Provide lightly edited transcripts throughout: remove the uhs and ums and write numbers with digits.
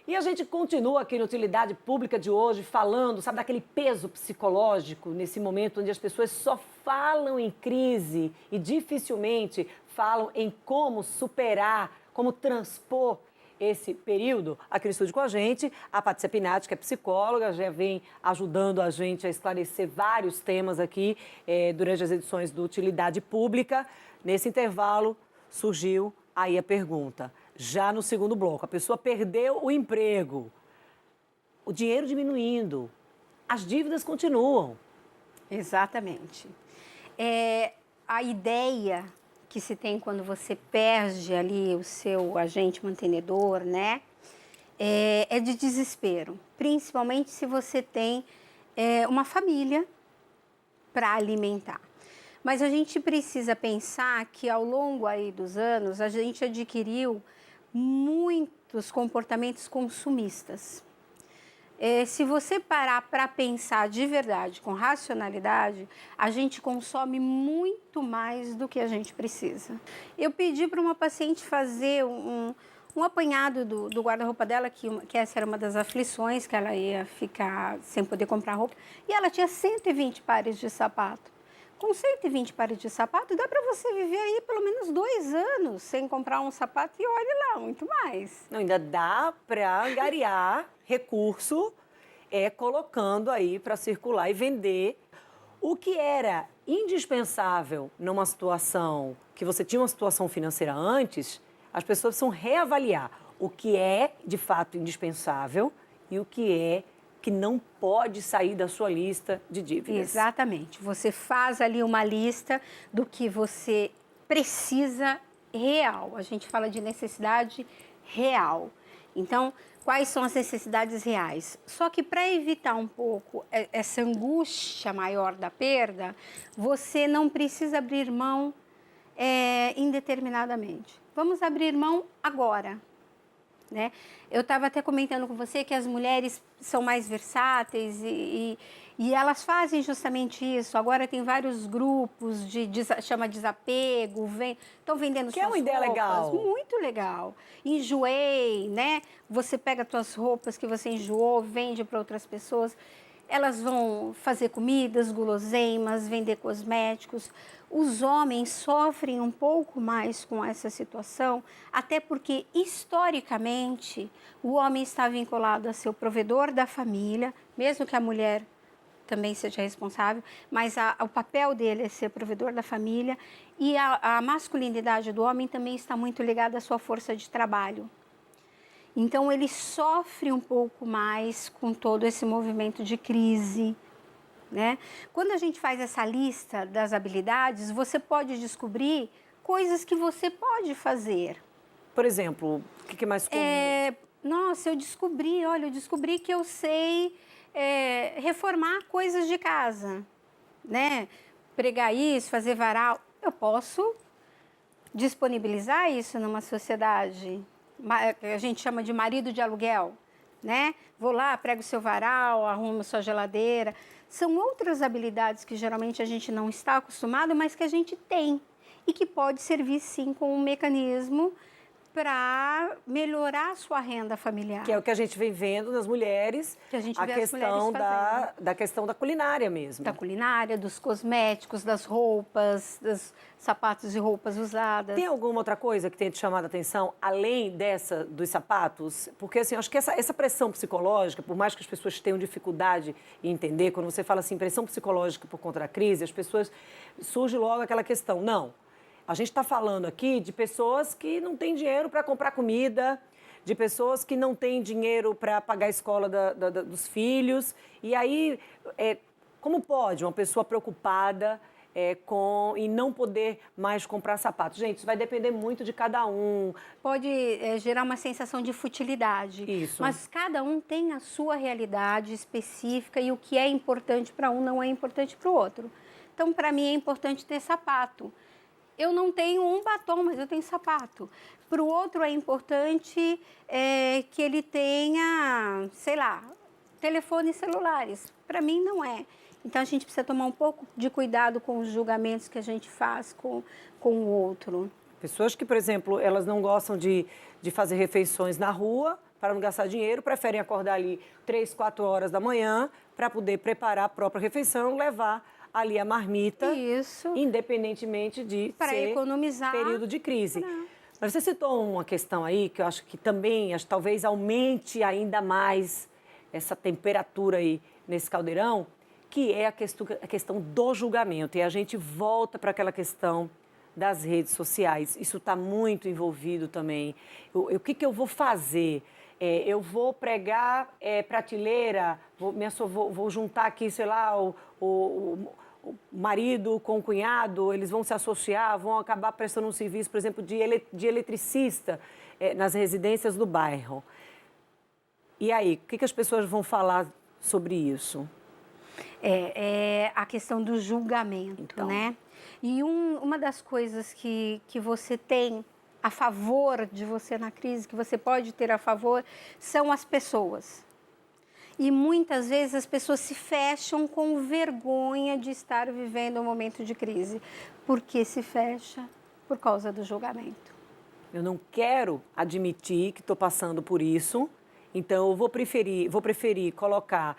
E a gente continua aqui no Utilidade Pública de hoje falando, sabe, daquele peso psicológico nesse momento onde as pessoas só falam em crise e dificilmente falam em como superar, como transpor esse período. Aqui no estúdio com a gente, a Patrícia Pinatti, que é psicóloga, já vem ajudando a gente a esclarecer vários temas aqui durante as edições do Utilidade Pública. Nesse intervalo, surgiu aí a pergunta. Já no segundo bloco, a pessoa perdeu o emprego, o dinheiro diminuindo, as dívidas continuam. Exatamente. A ideia que se tem quando você perde ali o seu agente mantenedor, né, é de desespero, principalmente se você tem uma família para alimentar. Mas a gente precisa pensar que ao longo aí dos anos a gente adquiriu muitos comportamentos consumistas. Se você parar para pensar de verdade, com racionalidade, a gente consome muito mais do que a gente precisa. Eu pedi para uma paciente fazer um apanhado do guarda-roupa dela, que essa era uma das aflições, que ela ia ficar sem poder comprar roupa, e ela tinha 120 pares de sapato. Com 120 pares de sapato, dá para você viver aí pelo menos 2 anos sem comprar um sapato e olhe lá, muito mais. Não, ainda dá para angariar recurso, colocando aí para circular e vender. O que era indispensável numa situação que você tinha uma situação financeira antes, as pessoas precisam reavaliar o que é de fato indispensável e o que não pode sair da sua lista de dívidas. Exatamente. Você faz ali uma lista do que você precisa real. A gente fala de necessidade real. Então, quais são as necessidades reais? Só que para evitar um pouco essa angústia maior da perda, você não precisa abrir mão indeterminadamente. Vamos abrir mão agora. Né? Eu estava até comentando com você que as mulheres são mais versáteis e elas fazem justamente isso. Agora tem vários grupos chama desapego, estão vendendo que suas é uma ideia roupas. legal. Muito legal. Enjoei, né? Você pega as suas roupas que você enjoou, vende para outras pessoas. Elas vão fazer comidas, guloseimas, vender cosméticos. Os homens sofrem um pouco mais com essa situação, até porque, historicamente, o homem está vinculado a ser o provedor da família, mesmo que a mulher também seja responsável, mas o papel dele é ser provedor da família, e a masculinidade do homem também está muito ligada à sua força de trabalho. Então, ele sofre um pouco mais com todo esse movimento de crise, né? Quando a gente faz essa lista das habilidades, você pode descobrir coisas que você pode fazer. Por exemplo, o que é mais comum? Nossa, eu descobri que eu sei reformar coisas de casa, né? Pregar isso, fazer varal. Eu posso disponibilizar isso numa sociedade. A gente chama de marido de aluguel, né? Vou lá, prego o seu varal, arrumo sua geladeira. São outras habilidades que geralmente a gente não está acostumado, mas que a gente tem e que pode servir sim como um mecanismo para melhorar a sua renda familiar. Que é o que a gente vem vendo nas mulheres, que a gente a vê questão as mulheres da questão da culinária mesmo. Da culinária, dos cosméticos, das roupas, dos sapatos e roupas usadas. Tem alguma outra coisa que tenha te chamado a atenção, além dos sapatos? Porque, assim, acho que essa pressão psicológica, por mais que as pessoas tenham dificuldade em entender, quando você fala assim, pressão psicológica por conta da crise, as pessoas, surge logo aquela questão, não, a gente está falando aqui de pessoas que não têm dinheiro para comprar comida, de pessoas que não têm dinheiro para pagar a escola dos filhos. E aí, como pode uma pessoa preocupada e não poder mais comprar sapatos? Gente, isso vai depender muito de cada um. Pode gerar uma sensação de futilidade. Isso. Mas cada um tem a sua realidade específica e o que é importante para um não é importante para o outro. Então, para mim, é importante ter sapato. Eu não tenho um batom, mas eu tenho sapato. Para o outro é importante que ele tenha, sei lá, telefones celulares. Para mim não é. Então a gente precisa tomar um pouco de cuidado com os julgamentos que a gente faz com o outro. Pessoas que, por exemplo, elas não gostam de fazer refeições na rua, para não gastar dinheiro, preferem acordar ali 3, 4 horas da manhã para poder preparar a própria refeição, levar ali a marmita, Isso. independentemente de Para ser economizar. período de crise. Mas você citou uma questão aí que eu acho que também, talvez aumente ainda mais essa temperatura aí nesse caldeirão, que é a questão do julgamento. E a gente volta para aquela questão das redes sociais. Isso está muito envolvido também. O que eu vou fazer? Eu vou pregar prateleira, vou juntar aqui, sei lá, o marido com o cunhado, eles vão se associar, vão acabar prestando um serviço, por exemplo, de eletricista nas residências do bairro. E aí, o que as pessoas vão falar sobre isso? É a questão do julgamento, Então. né? E uma das coisas que você tem a favor de você na crise, que você pode ter a favor, são as pessoas. E muitas vezes as pessoas se fecham com vergonha de estar vivendo um momento de crise. Por que se fecha? Por causa do julgamento. Eu não quero admitir que estou passando por isso, então eu vou preferir colocar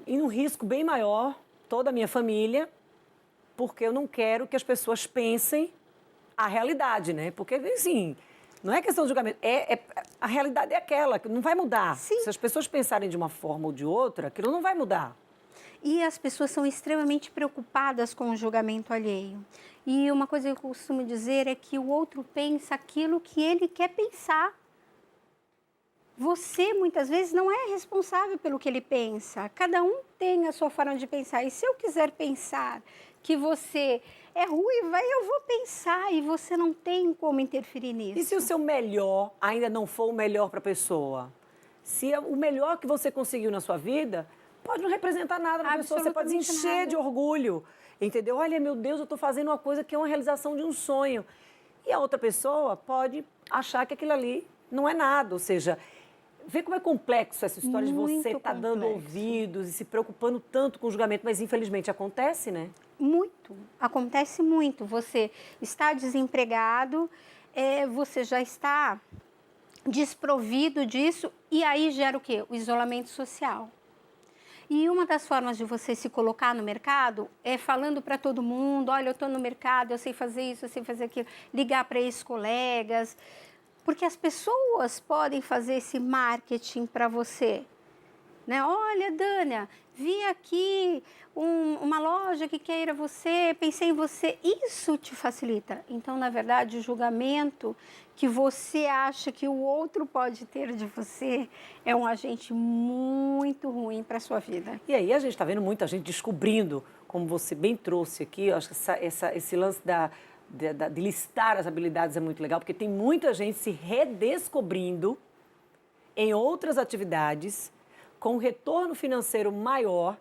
em um risco bem maior toda a minha família, porque eu não quero que as pessoas pensem a realidade, né? Porque, assim, não é questão de julgamento, a realidade é aquela, que não vai mudar. Sim. Se as pessoas pensarem de uma forma ou de outra, aquilo não vai mudar. E as pessoas são extremamente preocupadas com o julgamento alheio. E uma coisa que eu costumo dizer é que o outro pensa aquilo que ele quer pensar. Você, muitas vezes, não é responsável pelo que ele pensa. Cada um tem a sua forma de pensar. E se eu quiser pensar que você é ruiva, eu vou pensar e você não tem como interferir nisso. E se o seu melhor ainda não for o melhor para a pessoa? Se o melhor que você conseguiu na sua vida pode não representar nada para a pessoa, você pode se encher nada. de orgulho, entendeu? Olha, meu Deus, eu estou fazendo uma coisa que é uma realização de um sonho. E a outra pessoa pode achar que aquilo ali não é nada, ou seja, vê como é complexo essa história de você estar dando ouvidos e se preocupando tanto com o julgamento, mas infelizmente acontece, né? Muito, acontece muito. Você está desempregado, você já está desprovido disso e aí gera o quê? O isolamento social. E uma das formas de você se colocar no mercado é falando para todo mundo, olha, eu estou no mercado, eu sei fazer isso, eu sei fazer aquilo, ligar para ex-colegas, porque as pessoas podem fazer esse marketing para você. Né? Olha, Dânia, vi aqui uma loja que queira você, pensei em você, isso te facilita. Então, na verdade, o julgamento que você acha que o outro pode ter de você é um agente muito ruim para a sua vida. E aí a gente está vendo muita gente descobrindo, como você bem trouxe aqui, eu acho que esse lance de listar as habilidades é muito legal, porque tem muita gente se redescobrindo em outras atividades, com um retorno financeiro maior,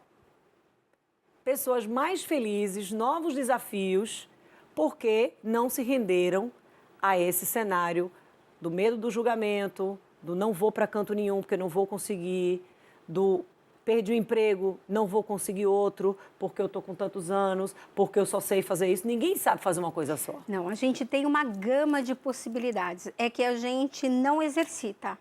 pessoas mais felizes, novos desafios, porque não se renderam a esse cenário do medo do julgamento, do não vou para canto nenhum porque não vou conseguir, do perdi o emprego, não vou conseguir outro porque eu estou com tantos anos, porque eu só sei fazer isso. Ninguém sabe fazer uma coisa só. Não, a gente tem uma gama de possibilidades, é que a gente não exercita.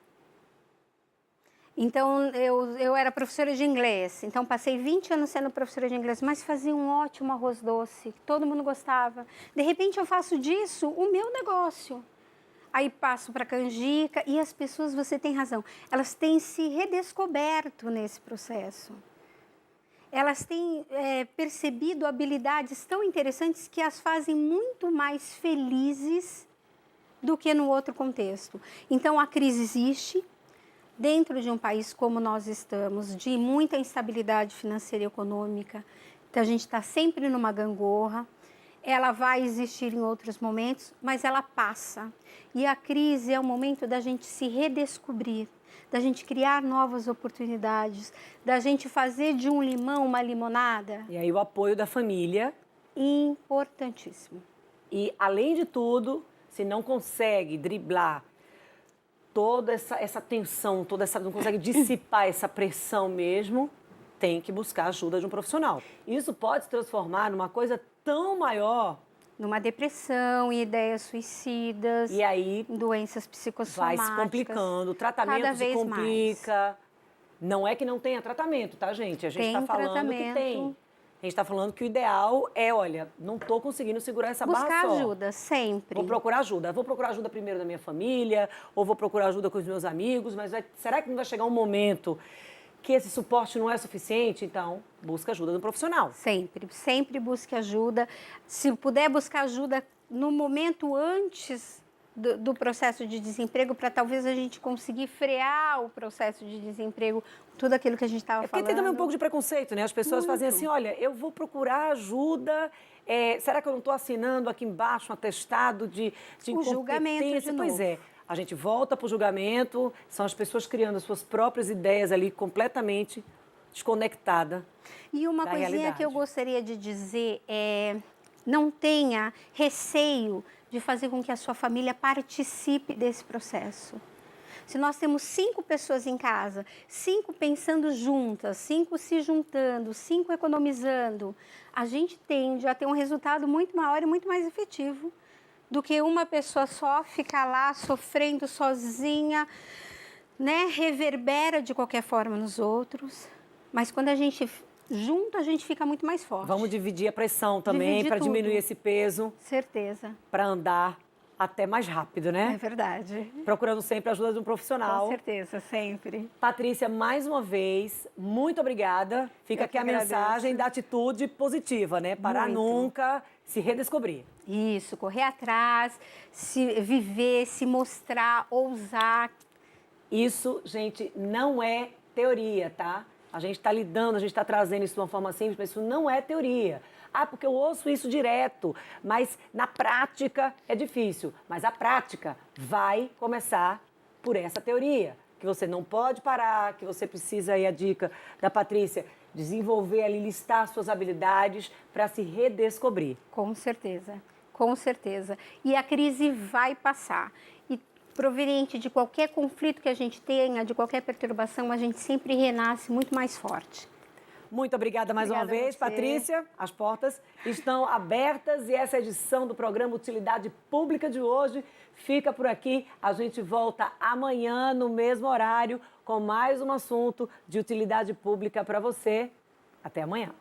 Então, eu era professora de inglês, então passei 20 anos sendo professora de inglês, mas fazia um ótimo arroz doce, que todo mundo gostava. De repente, eu faço disso o meu negócio. Aí passo para canjica e as pessoas, você tem razão, elas têm se redescoberto nesse processo. Elas têm percebido habilidades tão interessantes que as fazem muito mais felizes do que no outro contexto. Então, a crise existe. Dentro de um país como nós estamos, de muita instabilidade financeira e econômica, então a gente está sempre numa gangorra, ela vai existir em outros momentos, mas ela passa. E a crise é o momento da gente se redescobrir, da gente criar novas oportunidades, da gente fazer de um limão uma limonada. E aí o apoio da família. Importantíssimo. E, além de tudo, se não consegue driblar toda essa tensão, não consegue dissipar essa pressão mesmo, tem que buscar a ajuda de um profissional. Isso pode se transformar numa coisa tão maior numa depressão, em ideias suicidas, E aí em doenças vai psicossomáticas. se complicando, o tratamento cada se vez complica. Não é que não tenha tratamento, tá, gente? A gente Tem está falando que tem. tratamento. A gente está falando que o ideal é, olha, não estou conseguindo segurar essa barra Buscar só. ajuda, sempre. Vou procurar ajuda. Vou procurar ajuda primeiro da minha família, ou vou procurar ajuda com os meus amigos, mas será que não vai chegar um momento que esse suporte não é suficiente? Então, busca ajuda do profissional. Sempre, sempre busque ajuda. Se puder buscar ajuda no momento antes do processo de desemprego, para talvez a gente conseguir frear o processo de desemprego, tudo aquilo que a gente estava É porque falando. tem também um pouco de preconceito, né? As pessoas Muito. fazem assim, olha, eu vou procurar ajuda, será que eu não estou assinando aqui embaixo um atestado de O julgamento incompetência? de Pois novo. é, a gente volta para o julgamento, são as pessoas criando as suas próprias ideias ali completamente desconectada E uma da coisinha realidade. que eu gostaria de dizer é: não tenha receio de fazer com que a sua família participe desse processo. Se nós temos 5 pessoas em casa, 5 pensando juntas, 5 se juntando, 5 economizando, a gente tende a ter um resultado muito maior e muito mais efetivo do que uma pessoa só ficar lá sofrendo sozinha, né? Reverbera de qualquer forma nos outros. Mas quando a gente junta, a gente fica muito mais forte. Vamos dividir a pressão também Dividir para tudo. diminuir esse peso, Certeza. para andar até mais rápido, É né? verdade. Procurando sempre a ajuda de um profissional. Com certeza, sempre. Patrícia, mais uma vez, muito obrigada. Fica Eu aqui que a mensagem agradeço. da atitude positiva, né? Parar Muito. nunca, se redescobrir. Isso, correr atrás, se viver, se mostrar, ousar. Isso, gente, não é teoria, tá? A gente está lidando, a gente está trazendo isso de uma forma simples, mas isso não é teoria. Ah, porque eu ouço isso direto, mas na prática é difícil. Mas a prática vai começar por essa teoria, que você não pode parar, que você precisa, aí a dica da Patrícia, desenvolver ali, listar suas habilidades para se redescobrir. Com certeza, com certeza. E a crise vai passar. E proveniente de qualquer conflito que a gente tenha, de qualquer perturbação, a gente sempre renasce muito mais forte. Muito obrigada mais uma Obrigada a vez, você. Patrícia. As portas estão abertas e essa edição do programa Utilidade Pública de hoje fica por aqui. A gente volta amanhã no mesmo horário com mais um assunto de utilidade pública para você. Até amanhã.